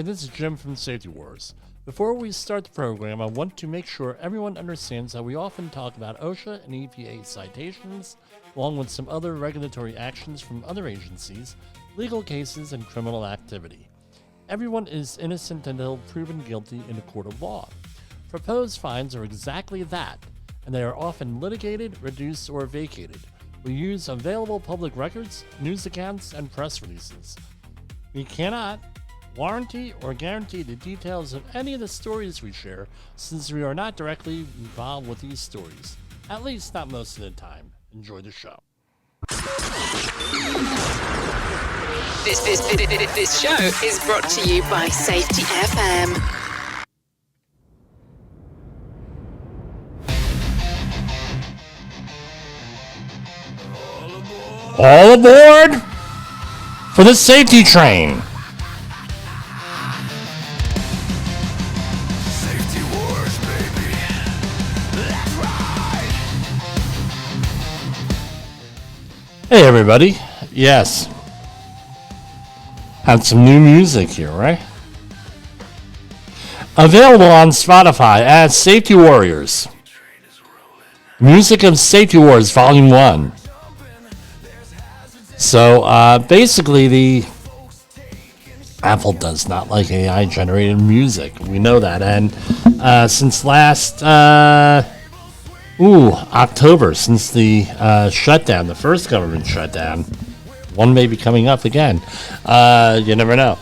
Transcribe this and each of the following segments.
Hey, this is Jim from Safety Wars. Before we start the program, I want to make sure everyone understands that we often talk about OSHA and EPA citations, along with some other regulatory actions from other agencies, legal cases, and criminal activity. Everyone is innocent until proven guilty in a court of law. Proposed fines are exactly that, and they are often litigated, reduced, or vacated. We use available public records, news accounts, and press releases. We cannot warranty or guarantee the details of any of the stories we share, since we are not directly involved with these stories, at least not most of the time. Enjoy the show. This show is brought to you by Safety FM. All aboard for the safety train. Hey everybody, yes, have some new music here, right? Available on Spotify as Safety Warriors. Music of Safety Wars Volume 1. So basically the Apple does not like AI generated music. We know that, and since last October, since the shutdown, the first government shutdown, one may be coming up again. You never know.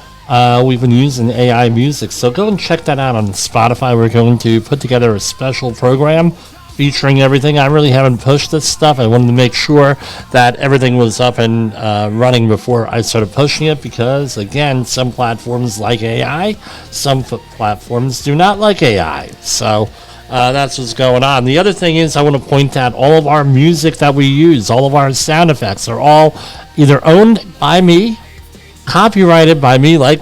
We've been using AI music, so go and check that out on Spotify. We're going to put together a special program featuring everything. I really haven't pushed this stuff. I wanted to make sure that everything was up and running before I started pushing it, because, again, some platforms like AI, some platforms do not like AI. So that's what's going on. The other thing is, I want to point out all of our music that we use, all of our sound effects are all either owned by me, copyrighted by me, like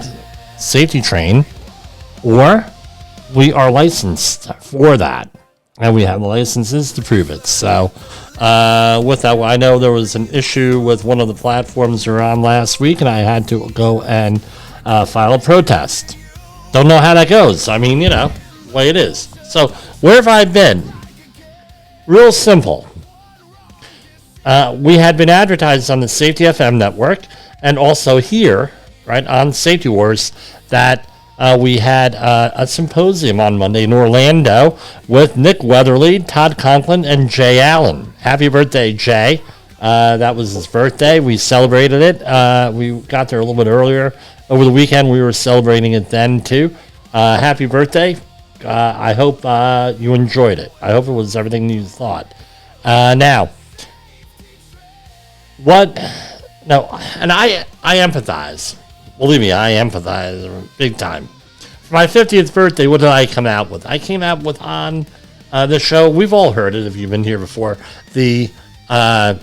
Safety Train, or we are licensed for that. And we have the licenses to prove it. So with that, I know there was an issue with one of the platforms we were on last week, and I had to go and file a protest. Don't know how that goes. I mean, the way it is. So where have I been? Real simple. We had been advertised on the Safety FM network and also here, right, on Safety Wars, that we had a symposium on Monday in Orlando with Nick Weatherly, Todd Conklin, and Jay Allen. Happy birthday, Jay. That was his birthday. We celebrated it. We got there a little bit earlier. Over the weekend, we were celebrating it then, too. Happy birthday. I hope you enjoyed it. I hope it was everything you thought. Now, what? No, and I empathize. Believe me, I empathize big time. For my 50th birthday, what did I come out with? I came out with on the show. We've all heard it if you've been here before. The Solo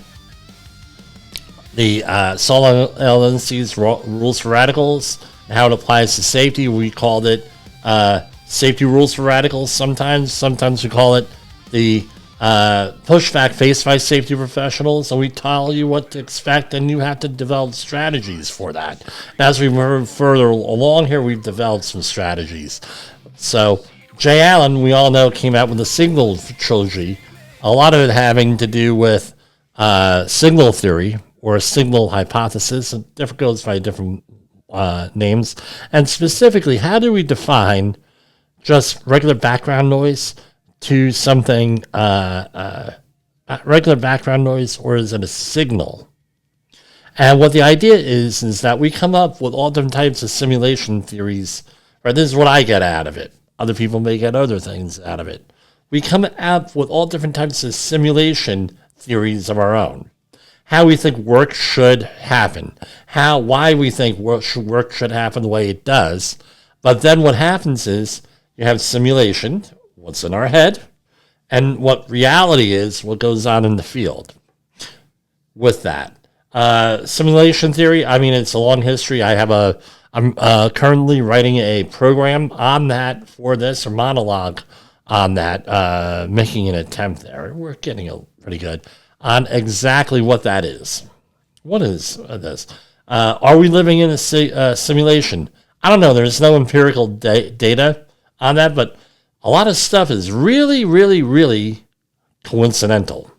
LNC's Rules for Radicals, and how it applies to safety. We called it Safety Rules for Radicals sometimes we call it the pushback faced by safety professionals, and we tell you what to expect, and you have to develop strategies for that. As we move further along here, we've developed some strategies. So Jay Allen, we all know, came out with the Signal Trilogy, a lot of it having to do with signal theory or a signal hypothesis. It goes by different names, and specifically, how do we define just regular background noise to something regular background noise, or is it a signal? And what the idea is that we come up with all different types of simulation theories. Right, this is what I get out of it. Other people may get other things out of it. We come up with all different types of simulation theories of our own. How we think work should happen. Why we think work should happen the way it does. But then what happens is you have simulation, what's in our head, and what reality is, what goes on in the field with that. Simulation theory, I mean, it's a long history. I'm currently writing a program on that for this, or monologue on that, making an attempt there. We're getting pretty good on exactly what that is. What is this? Are we living in a simulation? I don't know. There's no empirical data on that, but a lot of stuff is really, really, really coincidental.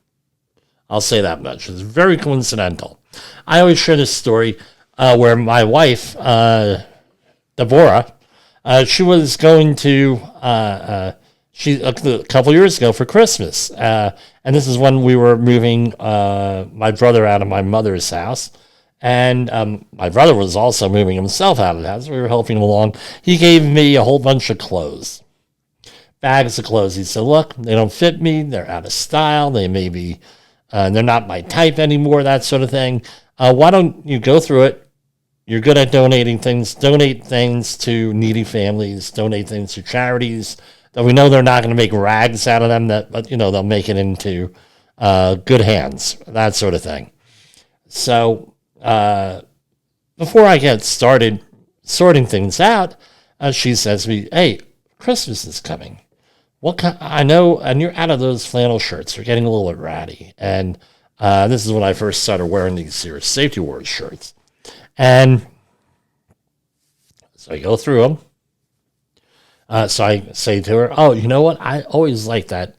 I'll say that much. It's very coincidental. I always share this story where my wife, Deborah, she was going to a couple years ago for Christmas, and this is when we were moving my brother out of my mother's house, and my brother was also moving himself out of the house. We were helping him along. He gave me a whole bunch of clothes, bags of clothes. He said, "Look, they don't fit me. They're out of style. They may be, they're not my type anymore. That sort of thing. Why don't you go through it? You're good at donating things. Donate things to needy families. Donate things to charities that we know they're not going to make rags out of them. But they'll make it into good hands. That sort of thing." So before I get started sorting things out, she says to me, "Hey, Christmas is coming. I know, and you're out of those flannel shirts. You're getting a little bit ratty." And this is when I first started wearing these serious Safety Wars shirts. And so I go through them. So I say to her, "Oh, you know what? I always like that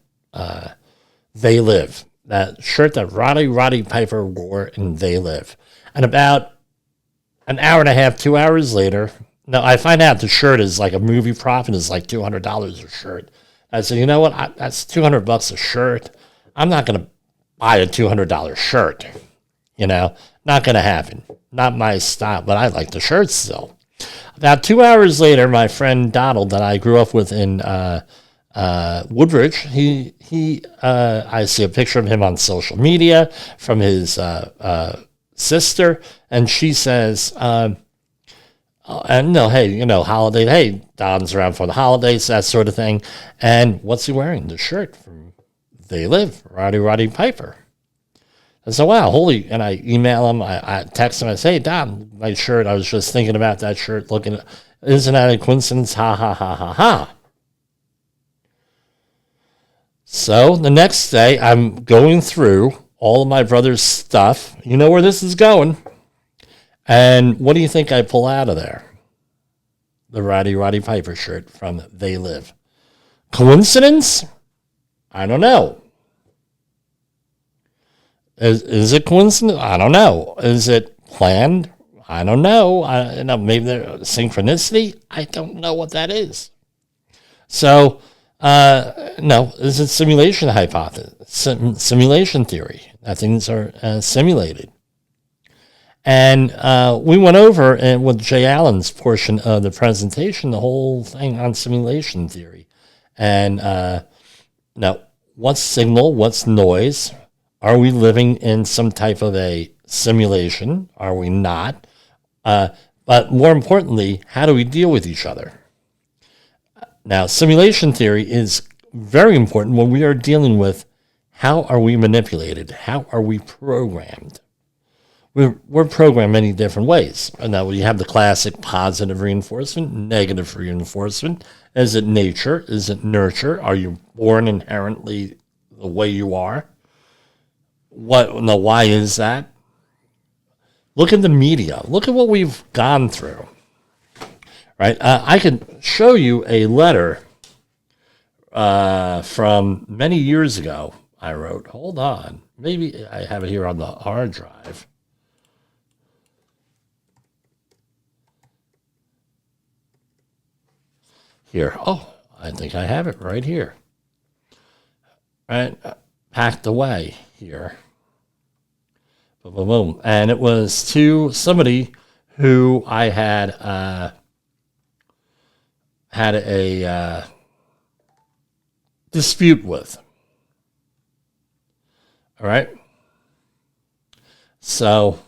They Live, that shirt that Roddy Piper wore in They Live." And about an hour and a half, 2 hours later, no, I find out the shirt is like a movie prop and is like $200 a shirt. I said, "You know what? That's $200 a shirt. I'm not going to buy a $200 shirt. Not going to happen. Not my style, but I like the shirt still." About 2 hours later, my friend Donald, that I grew up with in Woodbridge, I see a picture of him on social media from his sister, and she says, holiday, hey, Don's around for the holidays, that sort of thing. And what's he wearing? The shirt from They Live, Roddy Piper. I said, "Wow, holy," and I email him, I text him, I say, "Hey, Don, my shirt, I was just thinking about that shirt, isn't that a coincidence? Ha, ha, ha, ha, ha." So the next day, I'm going through all of my brother's stuff. You know where this is going. And what do you think I pull out of there? The Roddy Piper shirt from They Live. Coincidence? I don't know. Is it coincidence? I don't know. Is it planned? I don't know. Maybe there's synchronicity. I don't know what that is. So, no, is it simulation hypothesis? Simulation theory, that things are simulated. And we went over with Jay Allen's portion of the presentation, the whole thing on simulation theory. And now, what's signal? What's noise? Are we living in some type of a simulation? Are we not? But more importantly, how do we deal with each other? Now, simulation theory is very important when we are dealing with how are we manipulated? How are we programmed? We're programmed many different ways. And now you have the classic positive reinforcement, negative reinforcement. Is it nature? Is it nurture? Are you born inherently the way you are? Why is that? Look at the media. Look at what we've gone through. Right? I could show you a letter from many years ago I wrote. Hold on. Maybe I have it here on the hard drive. Here. Oh, I think I have it right here. Right? Packed away here. Boom, boom, boom. And it was to somebody who I had a dispute with. All right. So,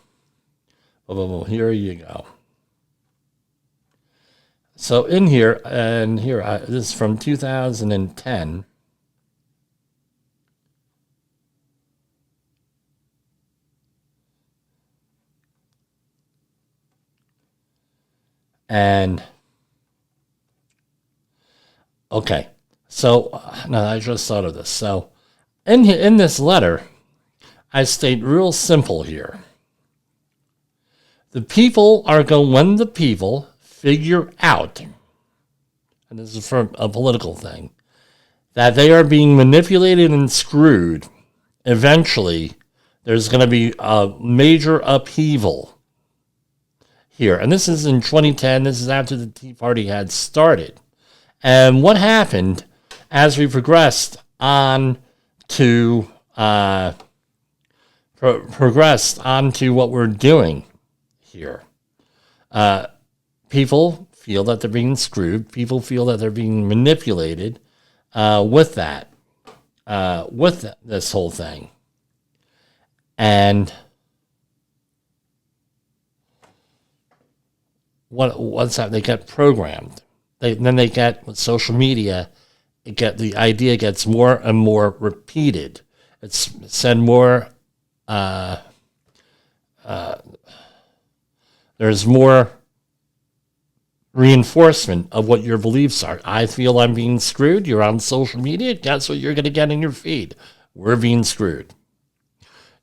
boom, boom, boom. Here you go. So in here, and here, this is from 2010. And, okay, so, now I just thought of this. So, in this letter, I state real simple here. The people are going, when the people figure out, and this is from a political thing, that they are being manipulated and screwed, eventually there's going to be a major upheaval here. And this is in 2010. This is after the Tea Party had started. And what happened as we progressed on to what we're doing here? People feel that they're being screwed. People feel that they're being manipulated with this whole thing. And what's that? They get programmed. Then they get with social media. The idea gets more and more repeated. It's said more. There's more reinforcement of what your beliefs are. I feel I'm being screwed. You're on social media. Guess what you're going to get in your feed? We're being screwed.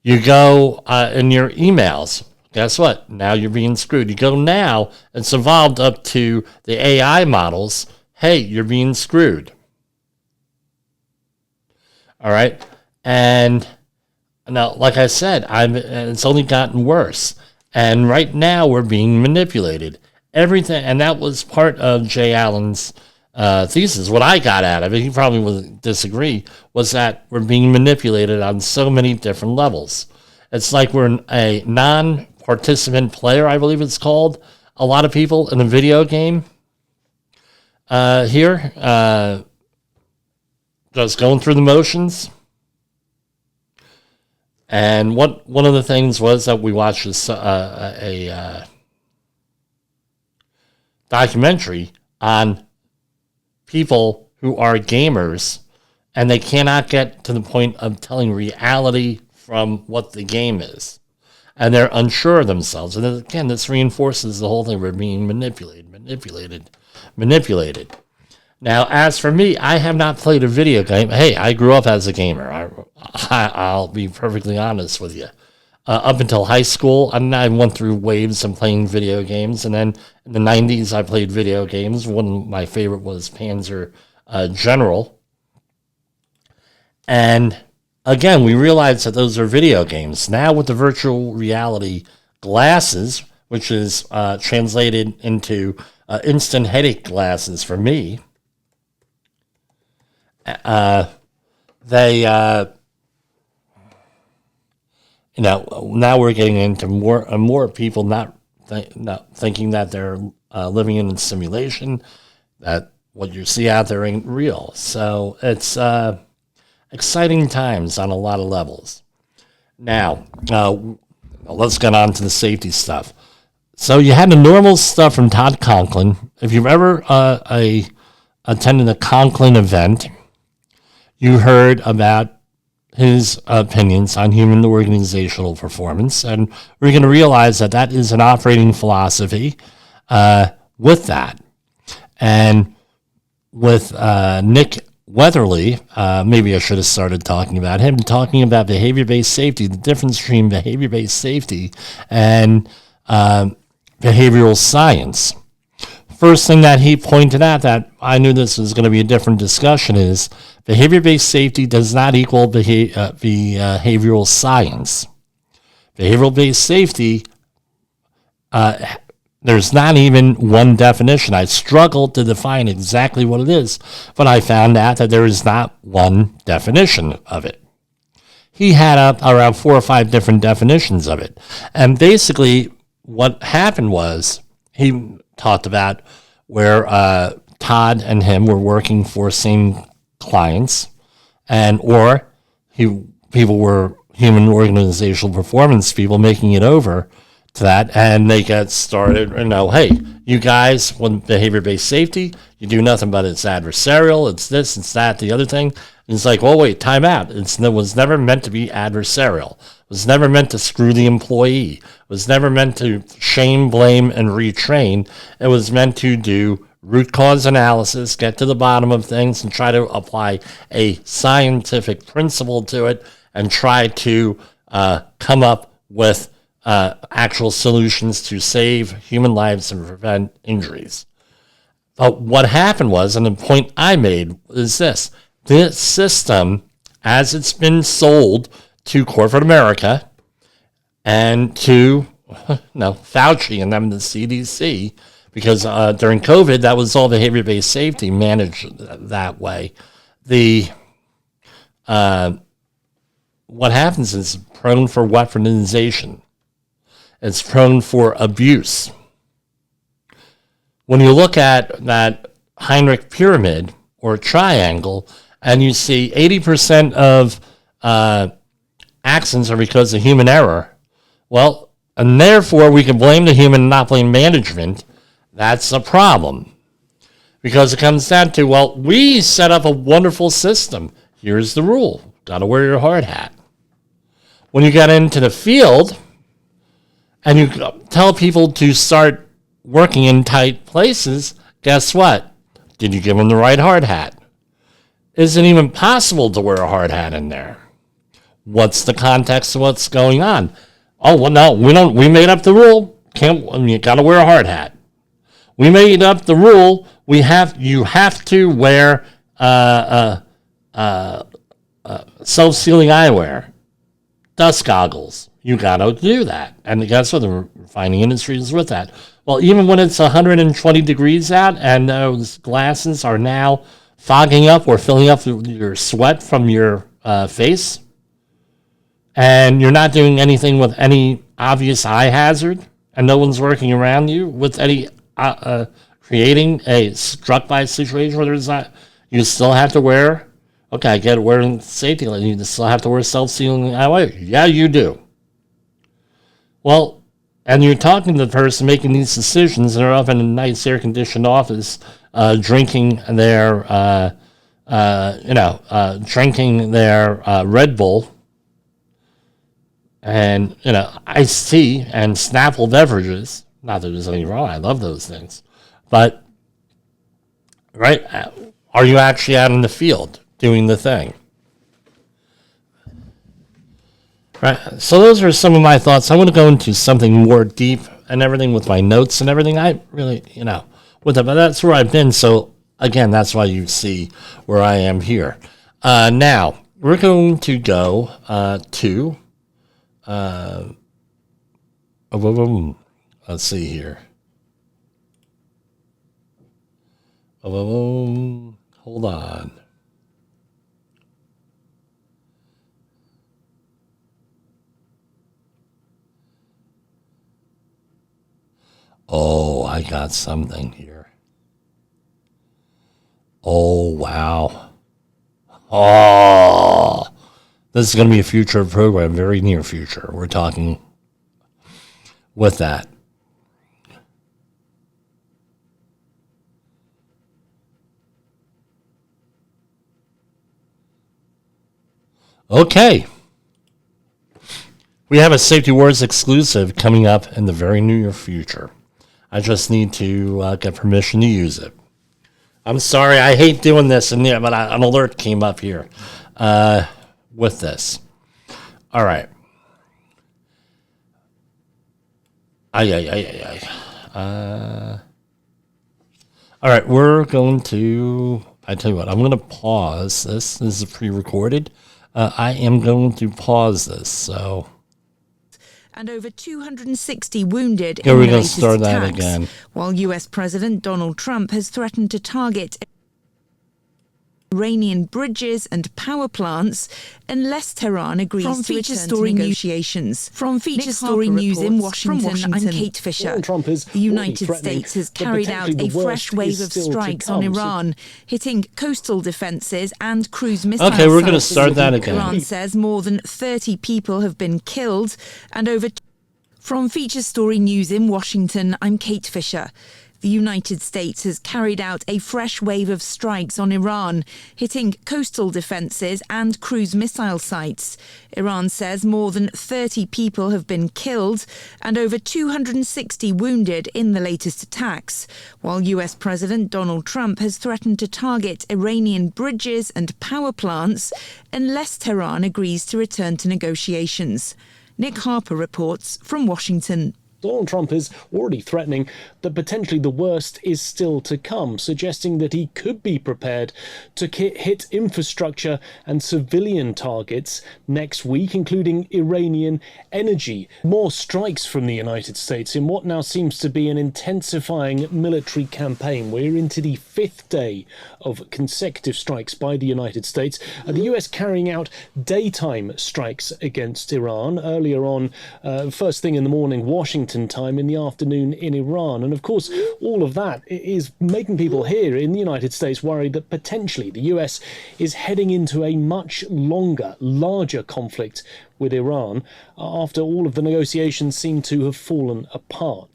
You go in your emails. Guess what? Now you're being screwed. You go now, it's evolved up to the AI models. Hey, you're being screwed. All right? And now, like I said, it's only gotten worse. And right now we're being manipulated. Everything, and that was part of Jay Allen's thesis. What I got out of it, he probably would disagree, was that we're being manipulated on so many different levels. It's like we're a non-participant player, I believe it's called. A lot of people in a video game here, just going through the motions. And one of the things was that we watched a documentary on people who are gamers, and they cannot get to the point of telling reality from what the game is. And they're unsure of themselves. And again, this reinforces the whole thing. We're being manipulated. Now, as for me, I have not played a video game. Hey, I grew up as a gamer. I'll be perfectly honest with you. Up until high school, I went through waves of playing video games. And then in the 90s, I played video games. One of my favorite was Panzer General. And again, we realized that those are video games. Now with the virtual reality glasses, which is translated into instant headache glasses for me, now we're getting into more and more people not thinking that they're living in a simulation, that what you see out there ain't real. So it's exciting times on a lot of levels. Now, let's get on to the safety stuff. So you had the normal stuff from Todd Conklin. If you've ever attended a Conklin event, you heard about his opinions on human organizational performance, and we're going to realize that that is an operating philosophy with that. And with Nick Weatherly, maybe I should have started talking about him, talking about behavior-based safety, the difference between behavior-based safety and behavioral science. First thing that he pointed out that I knew this was going to be a different discussion is behavior-based safety does not equal behavioral science. Behavioral-based safety, there's not even one definition. I struggled to define exactly what it is, but I found out that there is not one definition of it. He had up around 4 or 5 different definitions of it. And basically what happened was he talked about where Todd and him were working for same clients, or people were human organizational performance people making it over to that, and they get started, hey, you guys, with behavior-based safety, you do nothing but it's adversarial, it's this, it's that, the other thing. And it's like, well, wait, time out. It was never meant to be adversarial. It was never meant to screw the employee. It was never meant to shame, blame, and retrain. It was meant to do root cause analysis, get to the bottom of things, and try to apply a scientific principle to it, and try to come up with actual solutions to save human lives and prevent injuries. But what happened was, and the point I made is this system, as it's been sold to corporate America and to Fauci and them, the CDC, because during COVID, that was all behavior-based safety managed that way. What happens is prone for weaponization. It's prone for abuse. When you look at that Heinrich pyramid or triangle, and you see 80% of accidents are because of human error, well, and therefore we can blame the human and not blame management. That's a problem. Because it comes down to, well, we set up a wonderful system. Here's the rule. Got to wear your hard hat. When you get into the field and you tell people to start working in tight places, guess what? Did you give them the right hard hat? Isn't even possible to wear a hard hat in there. What's the context of what's going on? Oh, well, no, we made up the rule. You got to wear a hard hat. We made up the rule. You have to wear self-sealing eyewear, dust goggles. You got to do that. And guess what? The refining industry is with that. Well, even when it's 120 degrees out and those glasses are now fogging up or filling up with your sweat from your face, and you're not doing anything with any obvious eye hazard, and no one's working around you with any creating a struck-by situation where there's not, you still have to wear, okay, I get it, wearing safety, you still have to wear self-sealing eyewear. Yeah, you do. Well, and you're talking to the person making these decisions, and they're up in a nice air-conditioned office, drinking their, drinking their Red Bull, and, iced tea and Snapple beverages. Not that there's anything wrong. I love those things. But, right, are you actually out in the field doing the thing? Right. So those are some of my thoughts. I want to go into something more deep and everything with my notes and everything. I really, with it, but that's where I've been. So, again, that's why you see where I am here. Now, we're going to go to... let's see here. Hold on. Oh, I got something here. Oh, wow. Oh, this is going to be a future program, very near future. We're talking with that. Okay. We have a Safety Wars exclusive coming up in the very near future. I just need to get permission to use it. I'm sorry, I hate doing this, but an alert came up here with this. All right. All right, we're going to, I tell you what, I'm going to pause this. This is pre-recorded. I am going to pause this, so... And over 260 wounded Here in we the go, latest start that attacks, again. while US President Donald Trump has threatened to target Iranian bridges and power plants unless Tehran agrees to return to negotiations. From Feature Story News in Washington, I'm Kate Fisher. The United States has carried out a fresh wave of strikes on Iran, hitting coastal defenses and cruise missile sites. Okay, we're going to start that again. Iran says more than 30 people have been killed and over... From Feature Story News in Washington, I'm Kate Fisher. The United States has carried out a fresh wave of strikes on Iran, hitting coastal defenses and cruise missile sites. Iran says more than 30 people have been killed and over 260 wounded in the latest attacks, while US President Donald Trump has threatened to target Iranian bridges and power plants unless Tehran agrees to return to negotiations. Nick Harper reports from Washington. Donald Trump is already threatening that potentially the worst is still to come, suggesting that he could be prepared to hit infrastructure and civilian targets next week, including Iranian energy. More strikes from the United States in what now seems to be an intensifying military campaign. We're into the 5th day of consecutive strikes by the United States. The US carrying out daytime strikes against Iran. Earlier on, first thing in the morning, Washington time, in the afternoon in Iran. And of course, all of that is making people here in the United States worried that potentially the US is heading into a much longer, larger conflict with Iran after all of the negotiations seem to have fallen apart.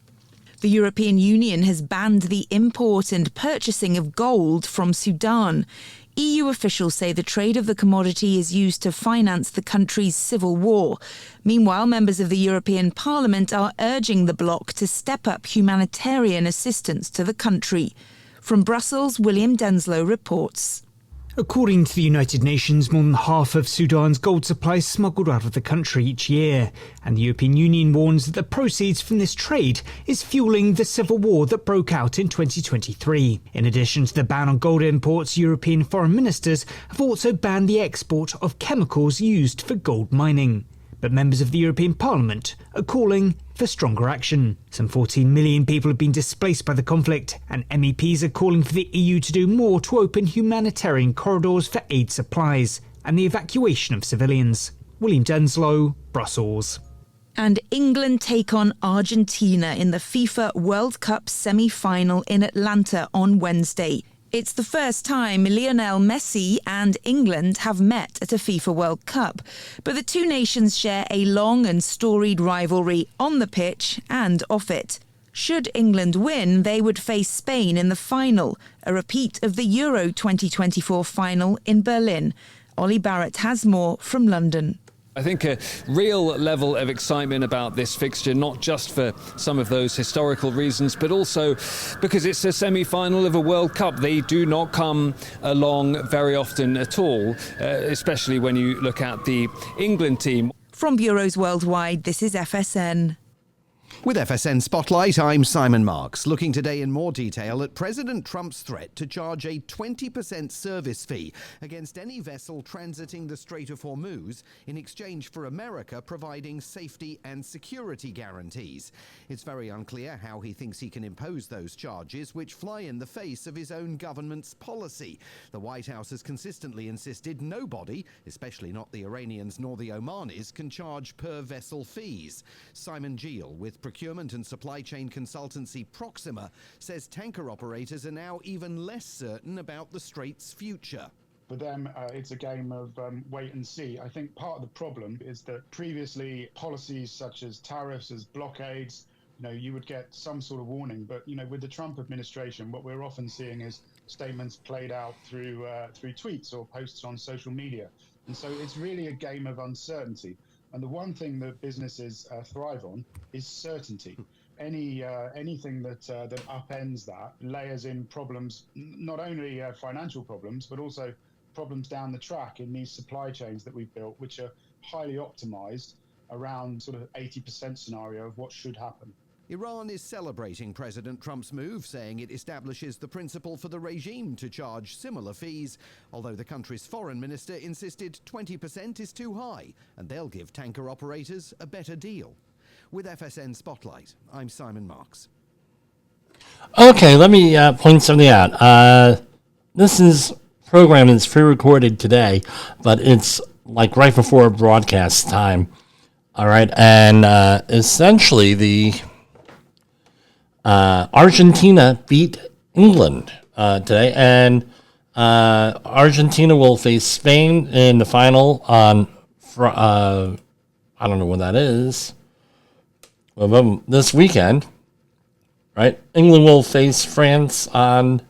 The European Union has banned the import and purchasing of gold from Sudan. EU officials say the trade of the commodity is used to finance the country's civil war. Meanwhile, members of the European Parliament are urging the bloc to step up humanitarian assistance to the country. From Brussels, William Denslow reports. According to the United Nations, more than half of Sudan's gold supply is smuggled out of the country each year, and the European Union warns that the proceeds from this trade is fueling the civil war that broke out in 2023. In addition to the ban on gold imports, European foreign ministers have also banned the export of chemicals used for gold mining. But members of the European Parliament are calling for stronger action. Some 14 million people have been displaced by the conflict, and MEPs are calling for the EU to do more to open humanitarian corridors for aid supplies and the evacuation of civilians. William Denslow, Brussels. And England take on Argentina in the FIFA World Cup semi-final in Atlanta on Wednesday. It's the first time Lionel Messi and England have met at a FIFA World Cup, but the two nations share a long and storied rivalry on the pitch and off it. Should England win, they would face Spain in the final, a repeat of the Euro 2024 final in Berlin. Ollie Barrett has more from London. I think a real level of excitement about this fixture, not just for some of those historical reasons, but also because it's a semi-final of a World Cup. They do not come along very often at all, especially when you look at the England team. From Bureaus Worldwide, this is FSN. With FSN Spotlight, I'm Simon Marks, looking today in more detail at President Trump's threat to charge a 20% service fee against any vessel transiting the Strait of Hormuz in exchange for America providing safety and security guarantees. It's very unclear how he thinks he can impose those charges, which fly in the face of his own government's policy. The White House has consistently insisted nobody, especially not the Iranians nor the Omanis, can charge per vessel fees. Simon Geel with procurement and supply chain consultancy Proxima says tanker operators are now even less certain about the Strait's future. For them, it's a game of wait and see. I think part of the problem is that previously policies such as tariffs, as blockades, you would get some sort of warning. But, with the Trump administration, what we're often seeing is statements played out through tweets or posts on social media. And so it's really a game of uncertainty. And the one thing that businesses thrive on is certainty. Anything that upends that layers in problems, not only financial problems, but also problems down the track in these supply chains that we've built, which are highly optimized around sort of 80% scenario of what should happen. Iran is celebrating President Trump's move, saying it establishes the principle for the regime to charge similar fees, although the country's foreign minister insisted 20% is too high and they'll give tanker operators a better deal. With FSN Spotlight, I'm Simon Marks. Okay, let me point something out. This program is pre-recorded today, but it's like right before broadcast time. All right, and essentially the Argentina beat England today, and Argentina will face Spain in the final on, I don't know when that is, this weekend, right? England will face France on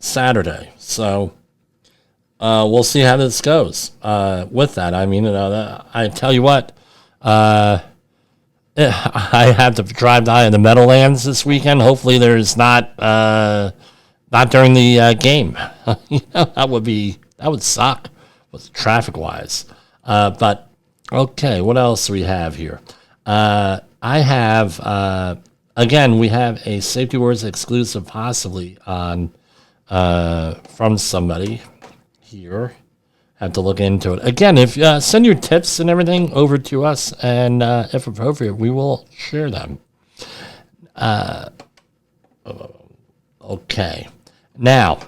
Saturday, so we'll see how this goes with that. I mean, I tell you what, I have to drive by in the Meadowlands this weekend. Hopefully there's not during the game. That would suck with traffic wise. But Okay, what else do we have here? I have, again, we have a Safety Wars exclusive possibly on from somebody here. Have to look into it. Again, if send your tips and everything over to us, and if appropriate, we will share them. Okay. Now,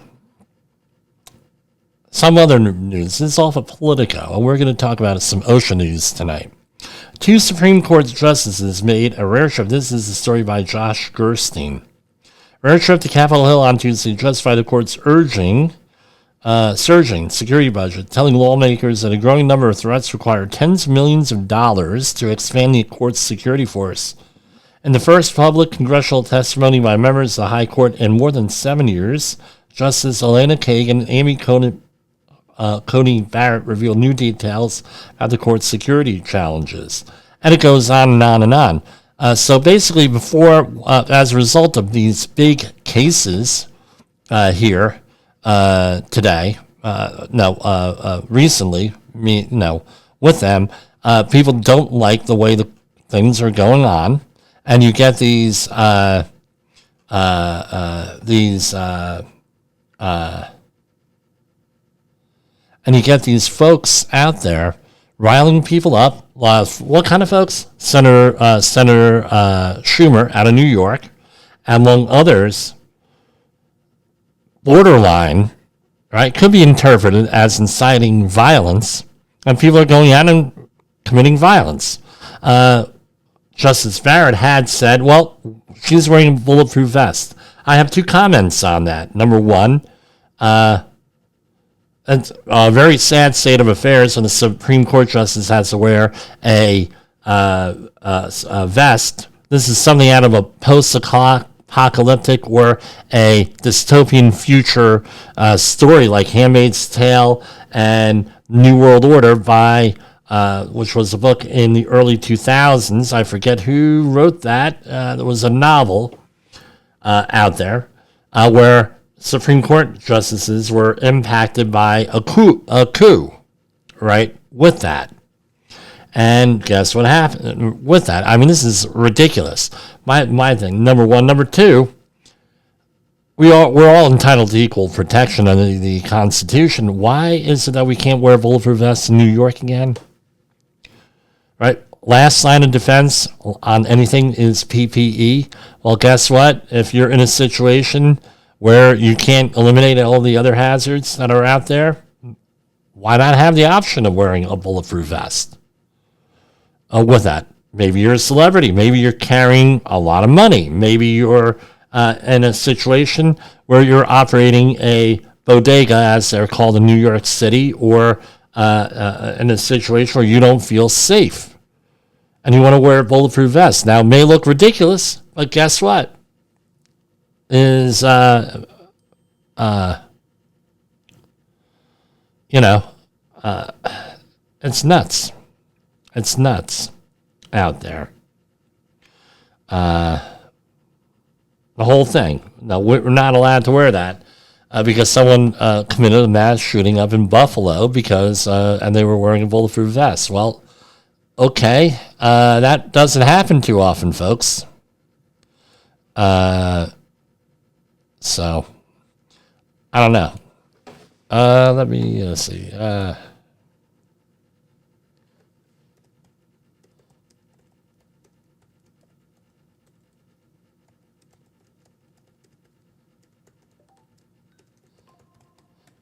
some other news. This is off of Politico, and we're going to talk about some OSHA news tonight. 2 Supreme Court justices made a rare trip. This is a story by Josh Gerstein. Rare trip to Capitol Hill on Tuesday justified the court's surging security budget, telling lawmakers that a growing number of threats require tens of millions of dollars to expand the court's security force. In the first public congressional testimony by members of the High Court in more than 7 years, Justice Elena Kagan and Amy Coney Barrett revealed new details about the court's security challenges. And it goes on and on and on. So basically, as a result of these big cases here today, recently, with them, people don't like the way the things are going on. And you get these folks out there riling people up. What kind of folks? Senator Schumer out of New York, among others. Borderline, right? Could be interpreted as inciting violence, and people are going out and committing violence. Justice Barrett had said, well, she's wearing a bulletproof vest. I have 2 comments on that. Number one, it's a very sad state of affairs when the Supreme Court justice has to wear a vest. This is something out of a post-apocalyptic or a dystopian future story like Handmaid's Tale and New World Order by which was a book in the early 2000s. I forget who wrote that. There was a novel out there where Supreme Court justices were impacted by a coup, right, with that. And guess what happened with that? I mean, this is ridiculous. My thing, number one. Number two, we're all entitled to equal protection under the Constitution. Why is it that we can't wear bulletproof vests in New York again? Right? Last line of defense on anything is PPE. Well, guess what? If you're in a situation where you can't eliminate all the other hazards that are out there, why not have the option of wearing a bulletproof vest? With that, maybe you're a celebrity. Maybe you're carrying a lot of money. Maybe you're in a situation where you're operating a bodega, as they're called in New York City, or in a situation where you don't feel safe and you want to wear a bulletproof vest. Now, it may look ridiculous, but guess what? It's nuts. It's nuts out there. The whole thing. Now, we're not allowed to wear that because someone committed a mass shooting up in Buffalo because and they were wearing a bulletproof vest. Well, okay, that doesn't happen too often, folks. So, I don't know. Let me see.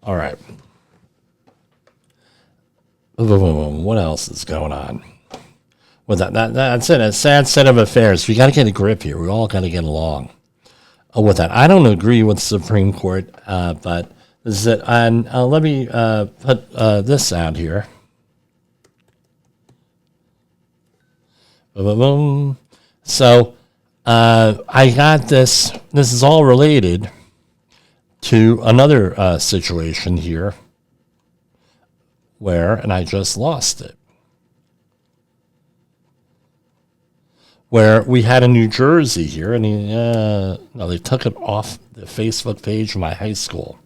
All right. What else is going on? Well, that's it. A sad set of affairs. We got to get a grip here. We all got to get along. With that, I don't agree with the Supreme Court, but this is it. And let me put this out here. So I got this. This is all related to another situation here and I just lost it, where we had in New Jersey here, and they took it off the Facebook page of my high school.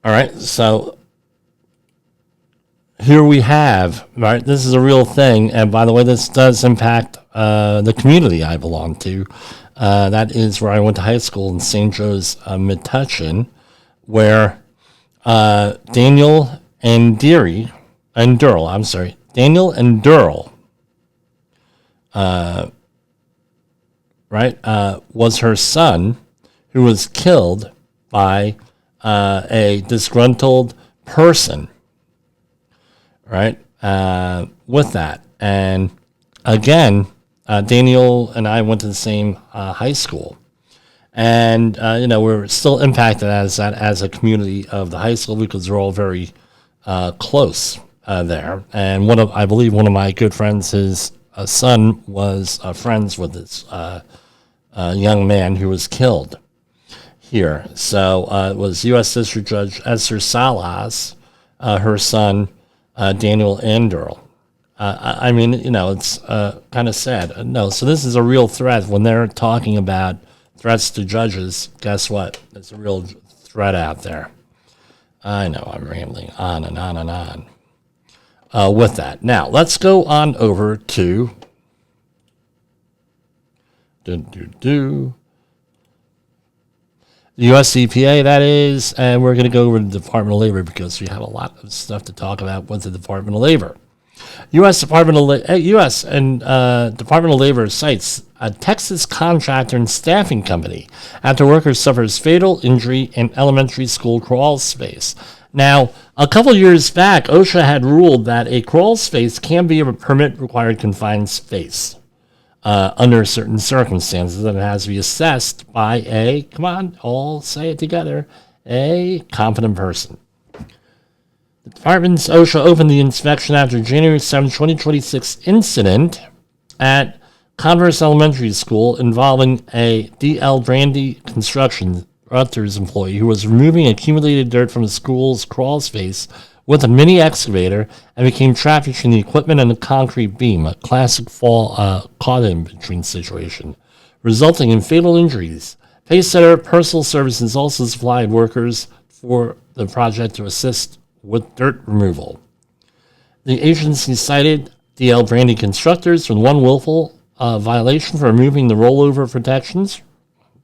All right, so here we have, right, this is a real thing. And by the way, this does impact the community I belong to. That is where I went to high school in St. Joe's, Metuchen, where Daniel and Durrell, was her son, who was killed by a disgruntled person, right, with that. And again, Daniel and I went to the same high school. And, we're still impacted as a community of the high school because we're all very close there. And I believe one of my good friends, his son was friends with this young man who was killed here. So it was U.S. District Judge Esther Salas, her son, Daniel Anderl. I mean, it's kind of sad. No, so this is a real threat. When they're talking about threats to judges, guess what? There's a real threat out there. I know I'm rambling on and on and on with that. Now, let's go on over to the U.S. EPA, that is, and we're going to go over to the Department of Labor because we have a lot of stuff to talk about with the Department of Labor. U.S. Department of Labor cites a Texas contractor and staffing company after worker suffers fatal injury in elementary school crawl space. Now, a couple years back, OSHA had ruled that a crawl space can be a permit-required confined space under certain circumstances, and it has to be assessed by come on, all say it together, a competent person. The department's OSHA opened the inspection after January 7, 2026 incident at Converse Elementary School involving a D.L. Brandy Construction Rutgers employee who was removing accumulated dirt from the school's crawl space with a mini excavator and became trapped between the equipment and the concrete beam, a classic fall caught-in-between situation, resulting in fatal injuries. Pacesetter Personal Services also supplied workers for the project to assist with dirt removal. The agency cited D.L. Brandy Constructors for one willful violation for removing the rollover protections,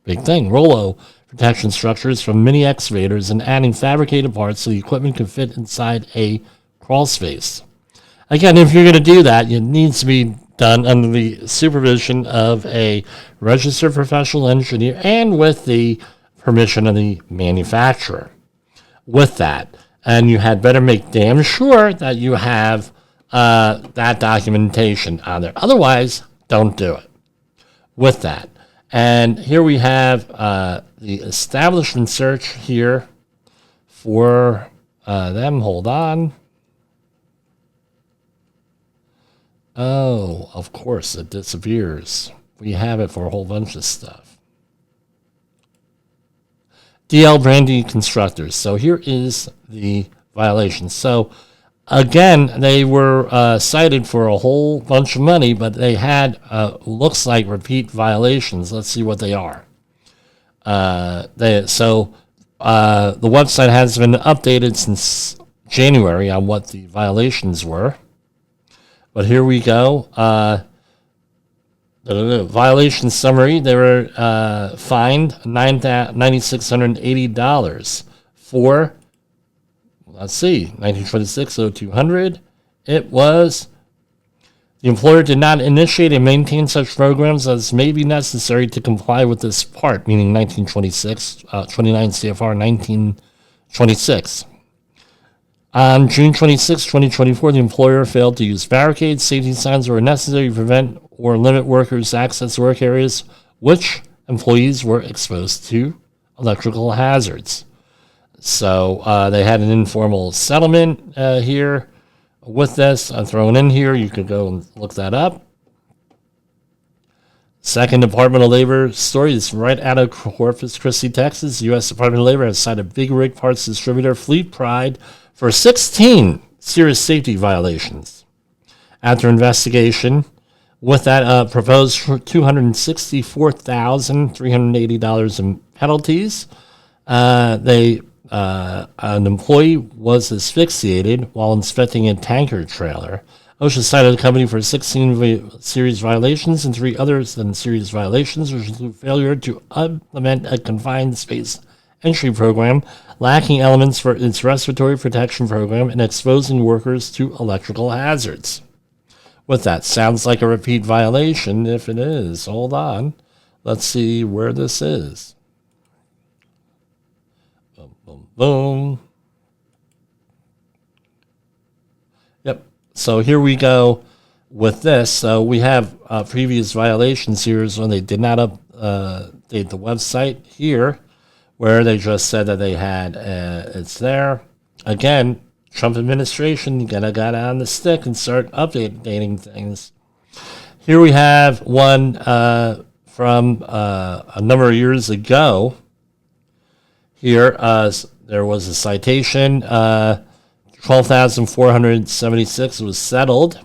big thing, rollo protection structures from mini excavators and adding fabricated parts so the equipment could fit inside a crawl space. Again, if you're going to do that, it needs to be done under the supervision of a registered professional engineer and with the permission of the manufacturer. With that, and you had better make damn sure that you have that documentation on there. Otherwise, don't do it. With that. And here we have the establishment search here for them. Hold on. Oh, of course, it disappears. We have it for a whole bunch of stuff. D.L. Brandy Constructors. So here is the violation. So again, they were cited for a whole bunch of money, but they had looks like repeat violations. Let's see what they are. The website has been updated since January on what the violations were. But here we go. The violation summary, they were fined $9,680 for, let's see, 1926 0200. It was, the employer did not initiate and maintain such programs as may be necessary to comply with this part, meaning 1926, 29 CFR 1926. On June 26, 2024, the employer failed to use barricades, safety signs were necessary to prevent or limit workers' access to work areas which employees were exposed to electrical hazards. So they had an informal settlement here with this thrown in here. You could go and look that up. Second Department of Labor story is right out of Corpus Christi, Texas. U.S. Department of Labor has cited Big Rig Parts distributor Fleet Pride for 16 serious safety violations. After investigation, with that proposed $264,380 in penalties, they an employee was asphyxiated while inspecting a tanker trailer. OSHA cited the company for 16 serious violations and 3 others than serious violations, which include failure to implement a confined space entry program, lacking elements for its respiratory protection program, and exposing workers to electrical hazards. With that, sounds like a repeat violation. If it is, hold on. Let's see where this is. Boom, boom, boom. Yep. So here we go with this. So we have previous violations here is when they did not update the website here, where they just said that they had it's there. Again, Trump administration, you gotta get on the stick and start updating things. Here we have one from a number of years ago. Here, there was a citation, 12,476 was settled.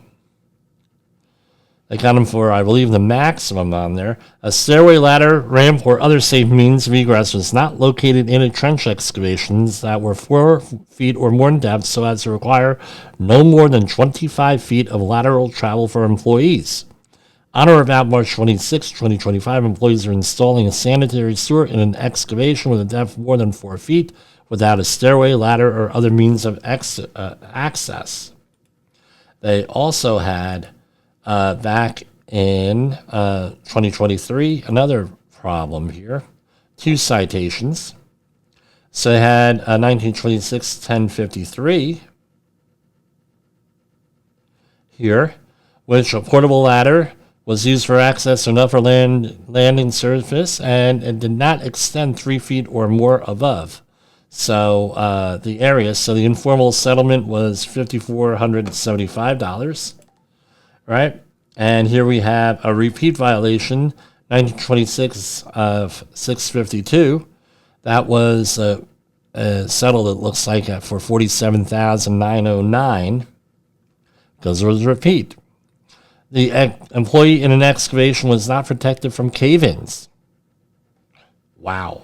They got him for, I believe, the maximum on there. A stairway, ladder, ramp, or other safe means of egress was not located in a trench excavations that were 4 feet or more in depth so as to require no more than 25 feet of lateral travel for employees. On or about March 26, 2025, employees are installing a sanitary sewer in an excavation with a depth more than 4 feet without a stairway, ladder, or other means of access. They also had back in 2023, another problem here. 2 citations. So they had 1926 1053 here, which a portable ladder was used for access to an upper landing surface, and it did not extend 3 feet or more above. So the area, so the informal settlement was $5,475. Right? And here we have a repeat violation, 1926 of 652. That was settled, it looks like, for $47,909 because it was a repeat. The employee in an excavation was not protected from cave-ins. Wow.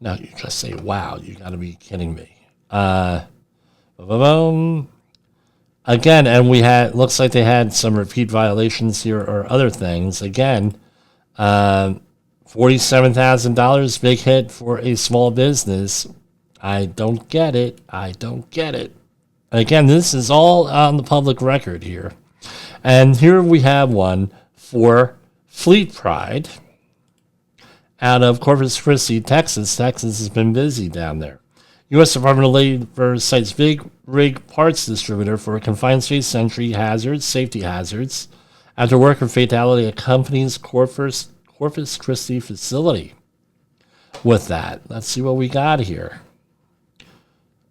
Now you just say, wow, you got to be kidding me. Again, and we had, looks like they had some repeat violations here or other things. Again, $47,000, big hit for a small business. I don't get it. And again, this is all on the public record here. And here we have one for Fleet Pride out of Corpus Christi, Texas. Texas has been busy down there. U.S. Department of Labor cites big rig parts distributor for confined space entry hazards, safety hazards, after worker fatality at company's Corpus Christi facility. With that, let's see what we got here.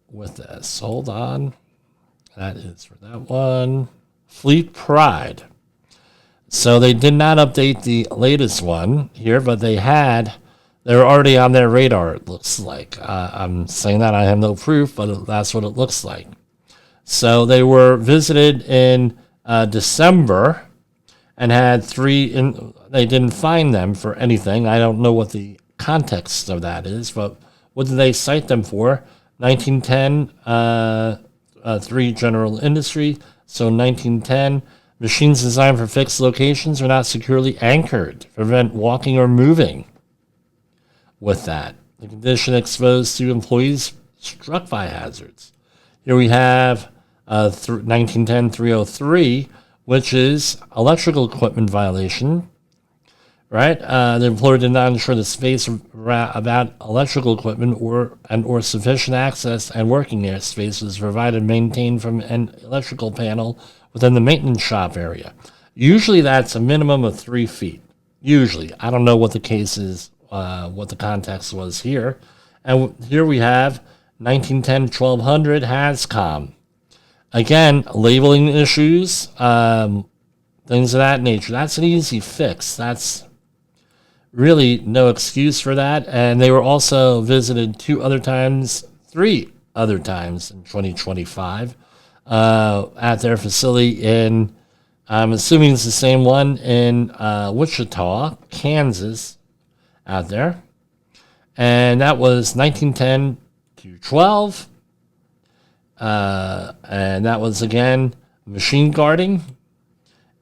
With this, hold on. That is for that one. Fleet Pride. So they did not update the latest one here, but they're already on their radar, it looks like. I'm saying that I have no proof, but that's what it looks like. So they were visited in December and had 3, they didn't find them for anything. I don't know what the context of that is, but what did they cite them for? 1910, 3 general industry. So 1910, machines designed for fixed locations are not securely anchored to prevent walking or moving. With that, the condition exposed to employees struck by hazards. Here we have 1910-303, which is electrical equipment violation, right? The employer did not ensure the space about electrical equipment or sufficient access and working space was provided and maintained from an electrical panel within the maintenance shop area. Usually that's a minimum of 3 feet. Usually. I don't know what the case is, what the context was here. And here we have 1910-1200 HAZCOM. Again, labeling issues, things of that nature. That's an easy fix. That's really no excuse for that. And they were also visited 3 other times in 2025 at their facility in, I'm assuming it's the same one in Wichita, Kansas, out there. And that was 1910 212. And that was, again, machine guarding.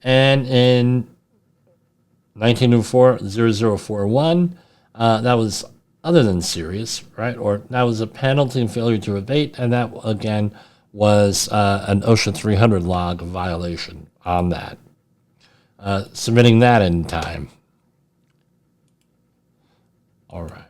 And in 1904, 0041, that was other than serious, right? Or that was a penalty and failure to abate. And that, again, was an OSHA 300 log violation on that. Submitting that in time. All right.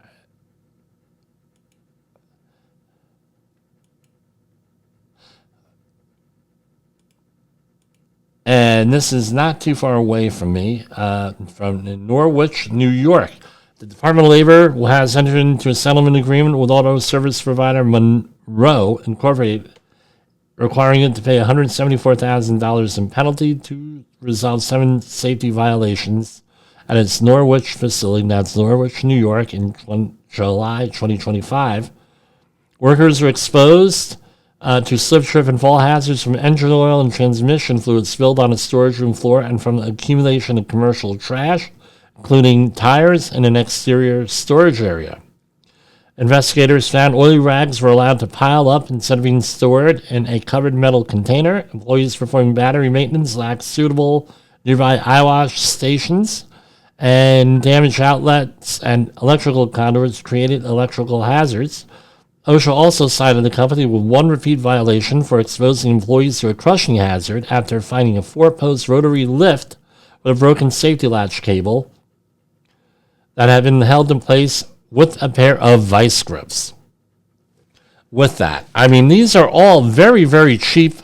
And this is not too far away from me, from Norwich, New York. The Department of Labor has entered into a settlement agreement with auto service provider Monroe Incorporated, requiring it to pay $174,000 in penalty to resolve 7 safety violations at its Norwich facility. That's Norwich, New York, in July 2025. Workers are exposed to slip, trip, and fall hazards from engine oil and transmission fluid spilled on a storage room floor and from the accumulation of commercial trash, including tires in an exterior storage area. Investigators found oily rags were allowed to pile up instead of being stored in a covered metal container. Employees performing battery maintenance lacked suitable nearby eyewash stations, and damaged outlets and electrical conduits created electrical hazards. OSHA also cited the company with 1 repeat violation for exposing employees to a crushing hazard after finding a 4-post rotary lift with a broken safety latch cable that had been held in place with a pair of vice grips. With that, I mean, these are all very, very cheap.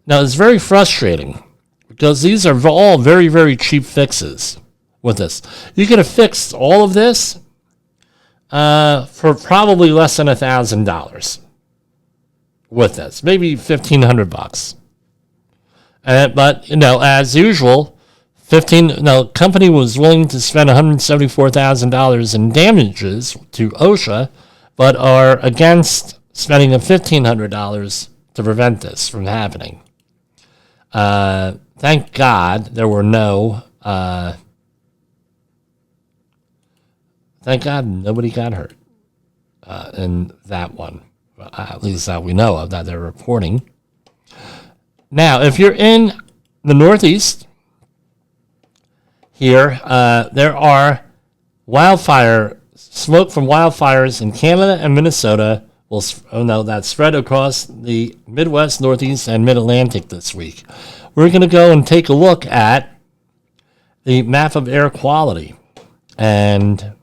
Now, it's very frustrating because these are all very, very cheap fixes with this. You could have fixed all of this for probably less than $1,000 with this, maybe $1,500. But as usual, company was willing to spend $174,000 in damages to OSHA, but are against spending $1,500 to prevent this from happening. Thank God there were no. Thank God nobody got hurt in that one, at least that we know of, that they're reporting. Now, if you're in the Northeast, here, there are smoke from wildfires in Canada and Minnesota that spread across the Midwest, Northeast, and Mid-Atlantic this week. We're going to go and take a look at the map of air quality. And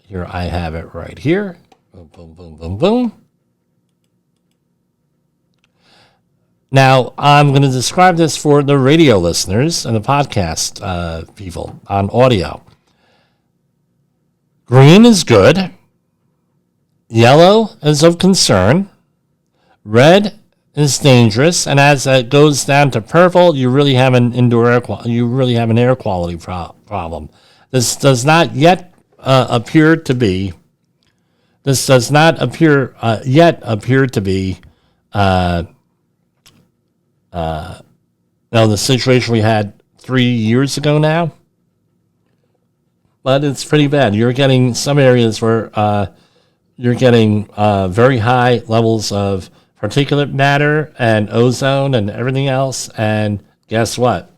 here I have it right here. Boom, boom, boom, boom, boom. Now, I'm going to describe this for the radio listeners and the podcast people on audio. Green is good. Yellow is of concern. Red is dangerous. And as it goes down to purple, you really have an air quality problem. This does not yet appear to be the situation we had 3 years ago now. But it's pretty bad. You're getting some areas where you're getting very high levels of particulate matter and ozone and everything else. And guess what?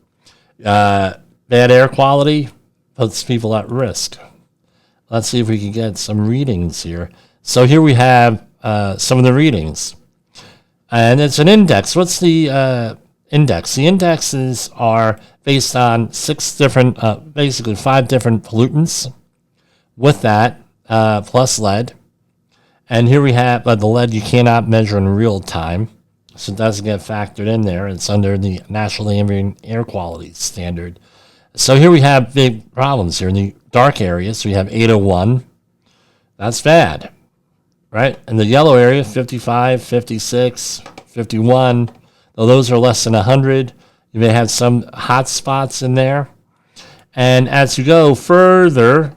Bad air quality puts people at risk. Let's see if we can get some readings here. So here we have some of the readings. And it's an index. What's the index? The indexes are based on 5 different pollutants with that, plus lead. And here we have the lead you cannot measure in real time, so it doesn't get factored in there. It's under the National Ambient Air Quality Standard. So here we have big problems here in the dark areas. We have 801. That's bad, right? In the yellow area, 55, 56, 51. Though those are less than 100. You may have some hot spots in there. And as you go further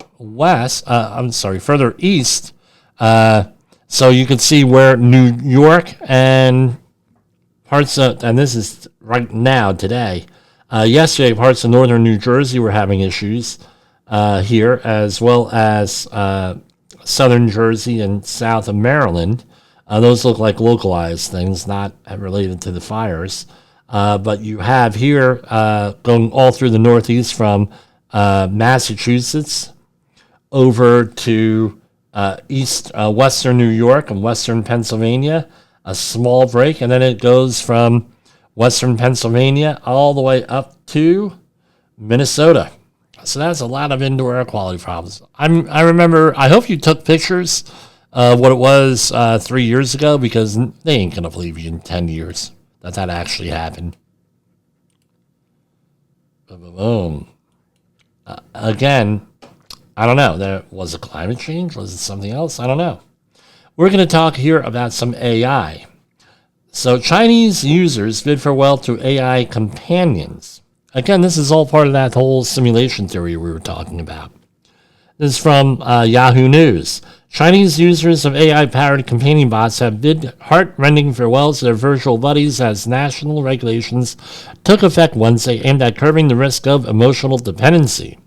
east, so you can see where New York and and this is right now, today. Yesterday, parts of northern New Jersey were having issues here, as well as southern Jersey and south of Maryland. Those look like localized things, not related to the fires. But you have here going all through the Northeast from Massachusetts over to western New York and western Pennsylvania, a small break, and then it goes from western Pennsylvania all the way up to Minnesota. So that's a lot of indoor air quality problems. I remember, I hope you took pictures of what it was 3 years ago, because they ain't going to believe you in 10 years that actually happened. Boom. Again, I don't know. Was it climate change? Was it something else? I don't know. We're going to talk here about some AI. So Chinese users bid farewell to AI companions. Again, this is all part of that whole simulation theory we were talking about. This is from Yahoo News. Chinese users of AI-powered companion bots have bid heart-rending farewells to their virtual buddies as national regulations took effect Wednesday aimed at curbing the risk of emotional dependency.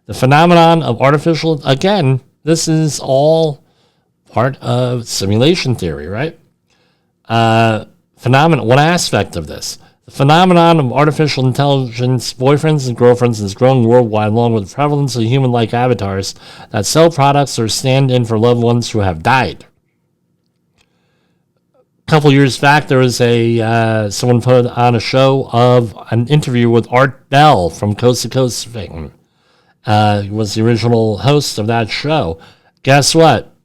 The phenomenon of artificial... Again, this is all part of simulation theory, right? One aspect of this. The phenomenon of artificial intelligence boyfriends and girlfriends is growing worldwide, along with the prevalence of human-like avatars that sell products or stand in for loved ones who have died. A couple years back, there was someone put on a show of an interview with Art Bell from Coast to Coast fame. He was the original host of that show. Guess what?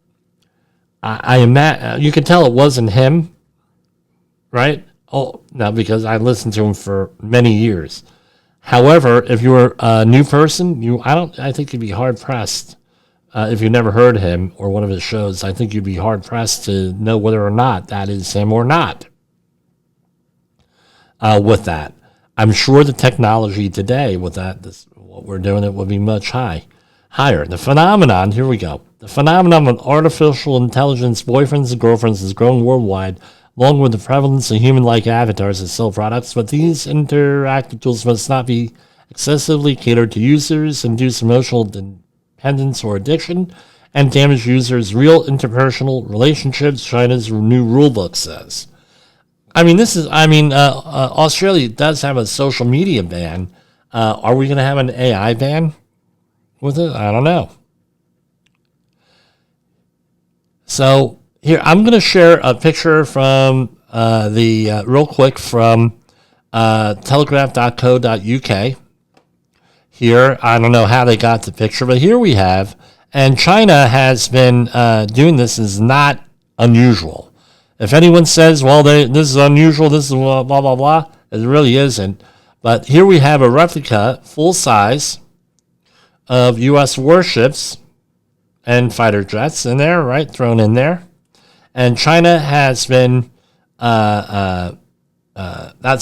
You could tell it wasn't him, right? Oh, no, because I listened to him for many years. However, if you're a new person, I think you'd be hard pressed if you never heard him or one of his shows. I think you'd be hard pressed to know whether or not that is him or not. With that, I'm sure the technology today with that, what we're doing, it would be much higher. The phenomenon. Here we go. The phenomenon of artificial intelligence boyfriends and girlfriends is growing worldwide, along with the prevalence of human-like avatars that sell products, but these interactive tools must not be excessively catered to users, induce emotional dependence or addiction, and damage users' real interpersonal relationships, China's new rulebook says. Australia does have a social media ban. Are we going to have an AI ban with it? I don't know. So, here, I'm going to share a picture from real quick from telegraph.co.uk. Here, I don't know how they got the picture, but here we have, and China has been doing this, is not unusual. If anyone says, well, this is unusual, this is blah, blah, blah, it really isn't. But here we have a replica, full size, of U.S. warships and fighter jets in there, right, thrown in there. And China has been, that's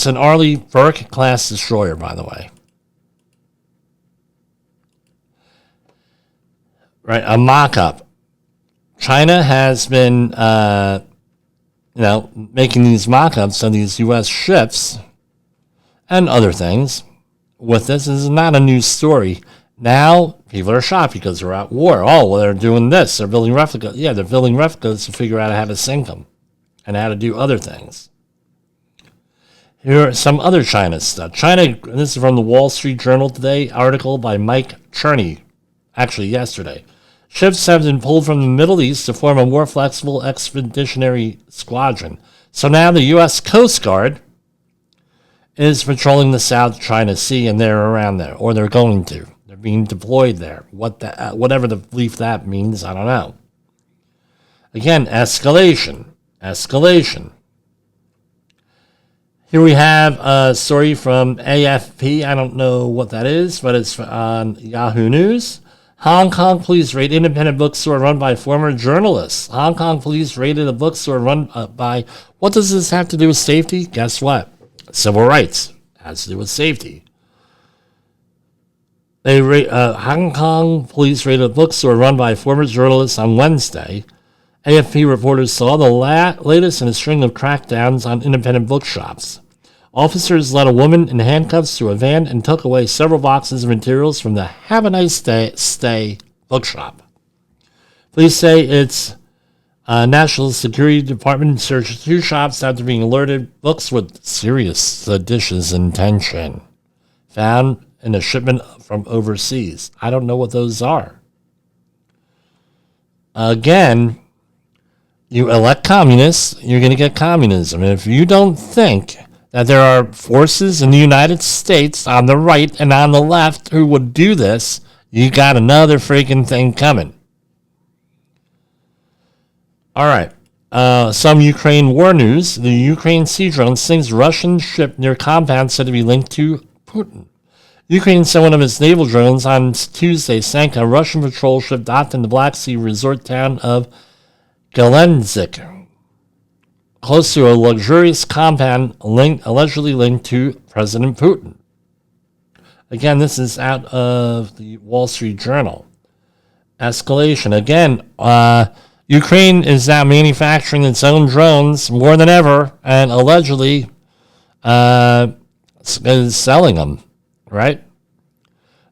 an Arleigh Burke-class destroyer, by the way. Right, a mock-up. China has been, making these mock-ups of these U.S. ships and other things with this. This is not a new story. Now, people are shocked because they're at war. Oh, well, they're doing this. They're building replicas. Yeah, they're building replicas to figure out how to sink them and how to do other things. Here are some other China stuff. China, this is from the Wall Street Journal today, article by Mike Cherney, actually yesterday. Ships have been pulled from the Middle East to form a more flexible expeditionary squadron. So now the U.S. Coast Guard is patrolling the South China Sea, and they're around there, or they're going to. They're being deployed there. Whatever the belief that means, I don't know. Again, escalation. Here we have a story from AFP. I don't know what that is, but it's on Yahoo News. Hong Kong police raid independent bookstore run by former journalists. Hong Kong police raided a bookstore run by... What does this have to do with safety? Guess what? Civil rights. Has to do with safety. Hong Kong police raided a bookstore run by former journalists on Wednesday. AFP reporters saw the latest in a string of crackdowns on independent bookshops. Officers led a woman in handcuffs to a van and took away several boxes of materials from the Have a Nice Stay bookshop. Police say it's National Security Department searched 2 shops after being alerted books with serious seditious intention found in a shipment from overseas. I don't know what those are. Again, you elect communists, you're going to get communism. And if you don't think that there are forces in the United States on the right and on the left who would do this, you got another freaking thing coming. All right. Some Ukraine war news. The Ukraine sea drone sinks Russian ship near compound said to be linked to Putin. Ukraine sent one of its naval drones on Tuesday, sank a Russian patrol ship docked in the Black Sea resort town of Gelendzhik, close to a luxurious compound allegedly linked to President Putin. Again, this is out of the Wall Street Journal. Escalation. Again, Ukraine is now manufacturing its own drones more than ever and allegedly is selling them. Right?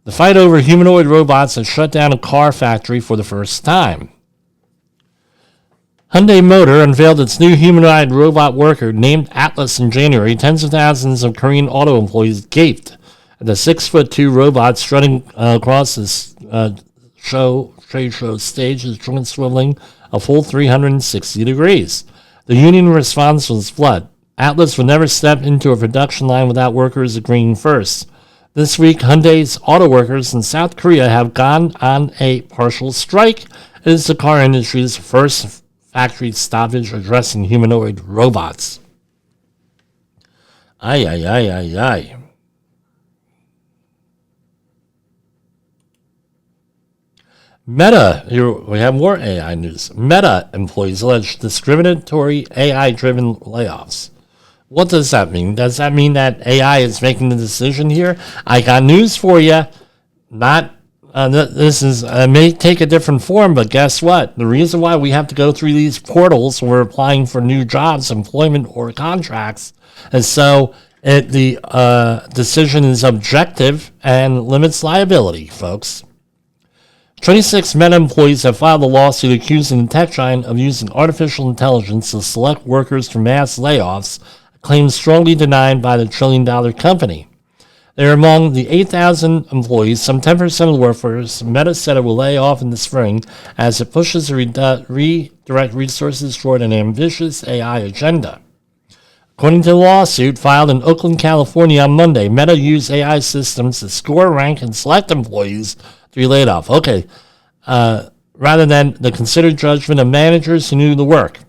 The fight over humanoid robots has shut down a car factory for the first time. Hyundai Motor unveiled its new humanoid robot worker named Atlas in January. Tens of thousands of Korean auto employees gaped at the 6'2" robot strutting across this trade show stage, his joint swiveling a full 360 degrees. The union response was flood. Atlas would never step into a production line without workers agreeing first. This week, Hyundai's auto workers in South Korea have gone on a partial strike. It is the car industry's first factory stoppage addressing humanoid robots. Ay, ay, ay, ay, ay. Meta, here we have more AI news. Meta employees allege discriminatory AI-driven layoffs. What does that mean? Does that mean that AI is making the decision here? I got news for you. This may take a different form, but guess what? The reason why we have to go through these portals when we're applying for new jobs, employment, or contracts is so the decision is objective and limits liability, folks. 26 Meta employees have filed a lawsuit accusing the tech giant of using artificial intelligence to select workers for mass layoffs, a claim strongly denied by the trillion-dollar company. They are among the 8,000 employees, some 10% of the workforce. Meta said it will lay off in the spring as it pushes to redirect resources toward an ambitious AI agenda. According to the lawsuit filed in Oakland, California on Monday, Meta used AI systems to score, rank, and select employees to be laid off. Okay, rather than the considered judgment of managers who knew the work.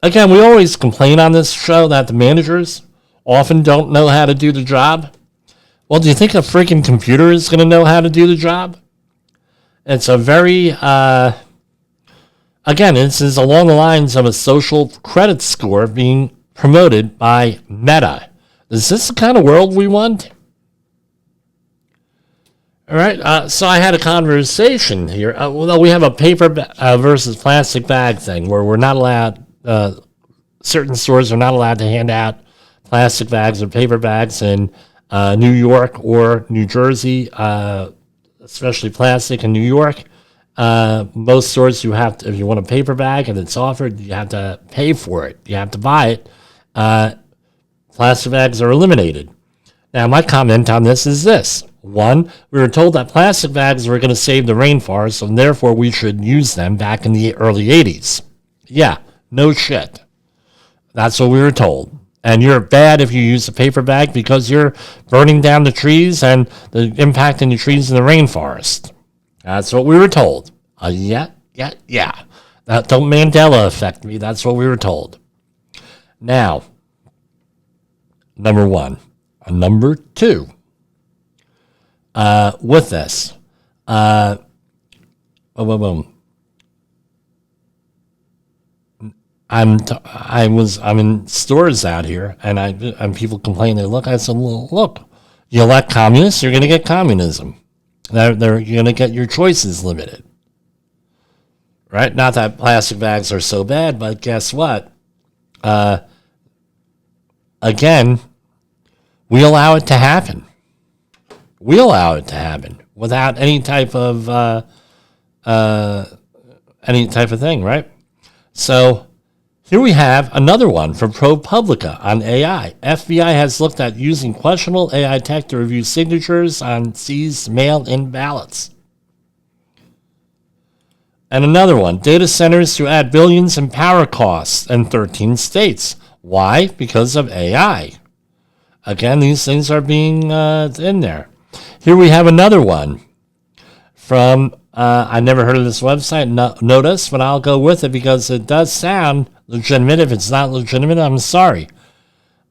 Again, we always complain on this show that the managers often don't know how to do the job. Well, do you think a freaking computer is going to know how to do the job? It's a very, again, this is along the lines of a social credit score being promoted by Meta. Is this the kind of world we want? All right, so I had a conversation here. We have a paper versus plastic bag thing where we're not allowed, certain stores are not allowed to hand out plastic bags or paper bags in New York or New Jersey, especially plastic in New York. Most stores you have to, if you want a paper bag and it's offered, you have to pay for it. You have to buy it. Plastic bags are eliminated. Now, my comment on this is this. One, we were told that plastic bags were going to save the rainforest, and therefore we should use them back in the early 80s. Yeah, no shit. That's what we were told. And you're bad if you use a paper bag because you're burning down the trees and the impacting the trees in the rainforest. That's what we were told. Yeah. That don't Mandela affect me. That's what we were told. Now, number one. Number two. With this. I'm in stores out here, and people complain. They look. I said, look, you elect communists, you're going to get communism. You're going to get your choices limited, right? Not that plastic bags are so bad, but guess what? Again, we allow it to happen. We allow it to happen without any type of any type of thing, right? So here we have another one from ProPublica on AI. FBI has looked at using questionable AI tech to review signatures on seized mail-in ballots. And another one, data centers to add billions in power costs in 13 states. Why? Because of AI. Again, these things are being in there. Here we have another one from, I never heard of this website, Notice, but I'll go with it because it does sound legitimate. If it's not legitimate, I'm sorry.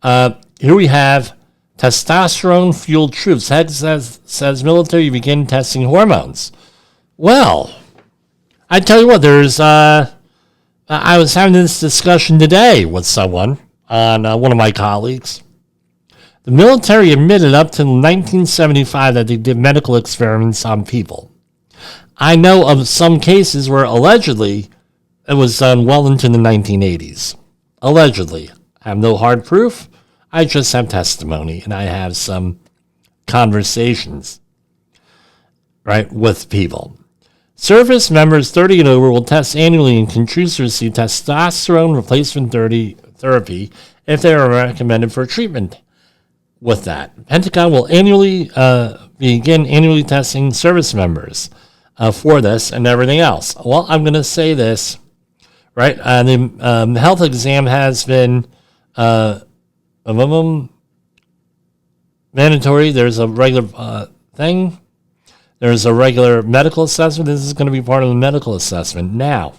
Here we have testosterone-fueled troops. Head says military begin testing hormones. Well, I tell you what, I was having this discussion today with someone on one of my colleagues. The military admitted up to 1975 that they did medical experiments on people. I know of some cases where allegedly it was done well into the 1980s. Allegedly. I have no hard proof. I just have testimony, and I have some conversations, right, with people. Service members 30 and over will test annually and can choose to receive testosterone replacement therapy if they are recommended for treatment with that. Pentagon will begin annually testing service members for this and everything else. Well, I'm going to say this, right? The health exam has been mandatory. There's a regular thing. There's a regular medical assessment. This is going to be part of the medical assessment. Now,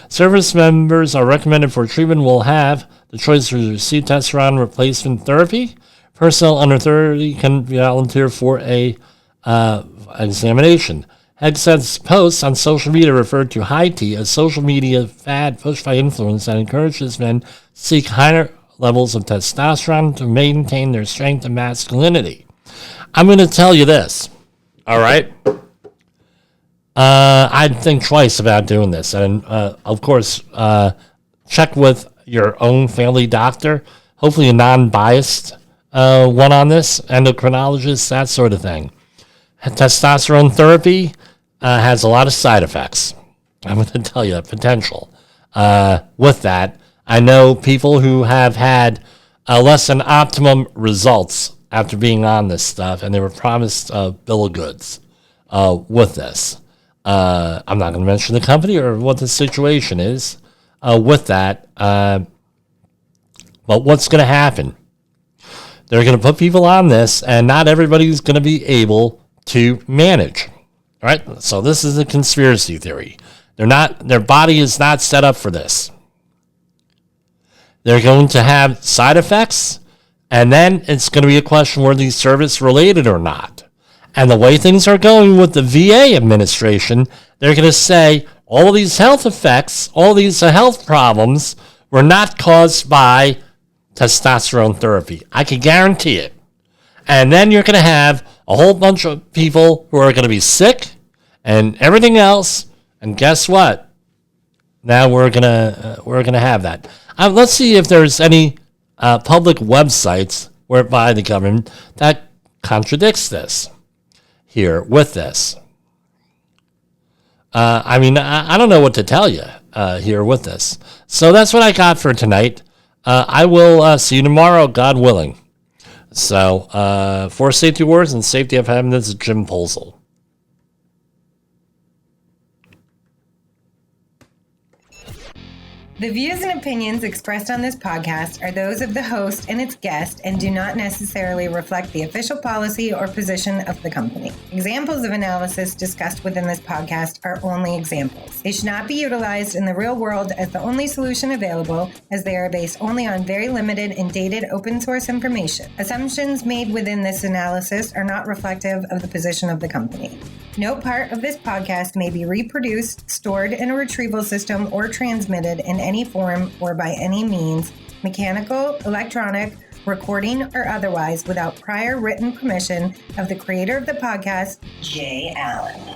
service members are recommended for treatment will have the choice to receive testosterone replacement therapy. Personnel under 30 can volunteer for a examination. Hegseth's posts on social media referred to high tea, a social media fad pushed by influence that encourages men to seek higher levels of testosterone to maintain their strength and masculinity. I'm going to tell you this. All right. I'd think twice about doing this. And, of course, check with your own family doctor, hopefully a non-biased one on this, endocrinologist, that sort of thing. Testosterone therapy has a lot of side effects. I'm going to tell you, potential. With that, I know people who have had less than optimum results after being on this stuff, and they were promised a bill of goods with this. I'm not going to mention the company or what the situation is with that. But what's going to happen? They're going to put people on this, and not everybody's going to be able to manage. All right? So this is a conspiracy theory. Their body is not set up for this. They're going to have side effects. And then it's going to be a question were these service related or not. And the way things are going with the VA administration, they're going to say all these health effects, all these health problems were not caused by testosterone therapy. I can guarantee it. And then you're going to have a whole bunch of people who are going to be sick and everything else. And guess what? Now we're going to have that. Let's see if there's any public websites whereby the government that contradicts this here with this. I don't know what to tell you here with this. So that's what I got for tonight. I will see you tomorrow, God willing. So for Safety Wars and Safety FM, this is Jim Polzel. The views and opinions expressed on this podcast are those of the host and its guest and do not necessarily reflect the official policy or position of the company. Examples of analysis discussed within this podcast are only examples. They should not be utilized in the real world as the only solution available, as they are based only on very limited and dated open source information. Assumptions made within this analysis are not reflective of the position of the company. No part of this podcast may be reproduced, stored in a retrieval system, or transmitted in any form or by any means, mechanical, electronic, recording, or otherwise, without prior written permission of the creator of the podcast, Jay Allen.